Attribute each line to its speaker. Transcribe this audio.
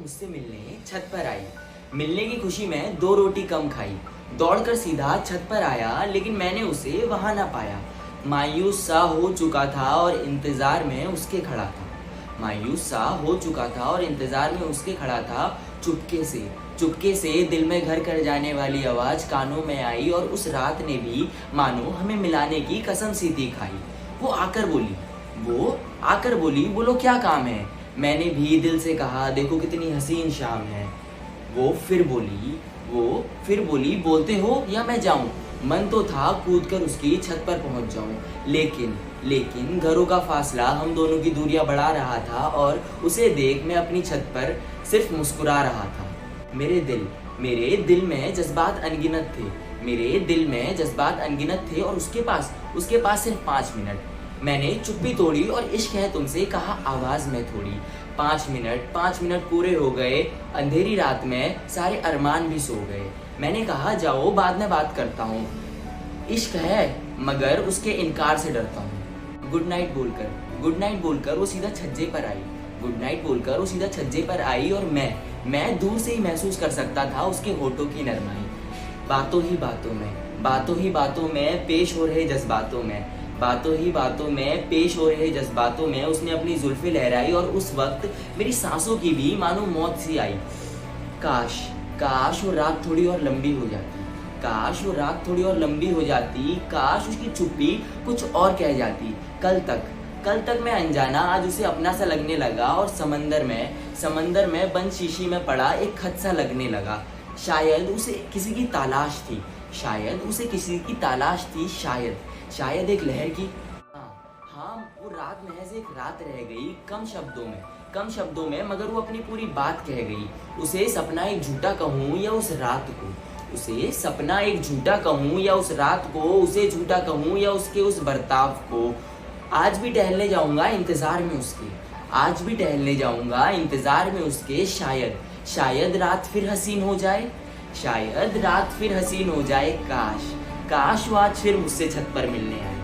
Speaker 1: मुझसे मिलने छत पर आई। मिलने की खुशी में 2 रोटी कम खाई। दौड़कर सीधा छत पर आया, लेकिन मैंने उसे वहां ना पाया। मायूस सा हो चुका था और इंतजार में उसके खड़ा था। मायूस सा हो चुका था और इंतजार में उसके खड़ा था। चुपके से दिल में घर कर जाने वाली आवाज कानों में आई और उस रात ने भी मानो हमें मिलाने की कसम सी थी खाई। वो आकर बोली बोलो क्या काम है। मैंने भी दिल से कहा देखो कितनी हसीन शाम है। वो फिर बोली बोलते हो या मैं जाऊं। मन तो था कूद कर उसकी छत पर पहुंच जाऊं, लेकिन घरों का फासला हम दोनों की दूरियां बढ़ा रहा था और उसे देख मैं अपनी छत पर सिर्फ मुस्कुरा रहा था। मेरे दिल में जज्बात अनगिनत थे और उसके पास सिर्फ 5 मिनट। मैंने चुप्पी तोड़ी और इश्क है तुमसे कहा आवाज में थोड़ी। 5 मिनट पूरे हो गए। अंधेरी रात में सारे अरमान भी सो गए। मैंने कहा जाओ बाद में बात करता हूँ। इश्क है मगर उसके इनकार से डरता हूँ। गुड नाइट बोलकर वो सीधा छज्जे पर आई और मैं दूर से ही महसूस कर सकता था उसके होठों की नरमाई। बातों ही बातों में पेश हो रहे जज्बातों में उसने अपनी जुल्फें लहराई और उस वक्त मेरी सांसों की भी मानो मौत सी आई। काश वो रात थोड़ी और लंबी हो जाती। काश उसकी चुप्पी कुछ और कह जाती। कल तक मैं अनजाना आज उसे अपना सा लगने लगा और समंदर में बंद शीशी में पड़ा एक खत सा लगने लगा। शायद उसे किसी की तलाश थी। शायद एक लहर की। हाँ, वो रात महज एक रात रह गई कम शब्दों में मगर वो अपनी पूरी बात कह गई। उसे सपना एक झूठा कहूँ या उस कहूँ या उसके उस बर्ताव को। आज भी टहलने जाऊंगा इंतजार में उसके। शायद रात फिर हसीन हो जाए। काश वो आज फिर मुझसे छत पर मिलने आए।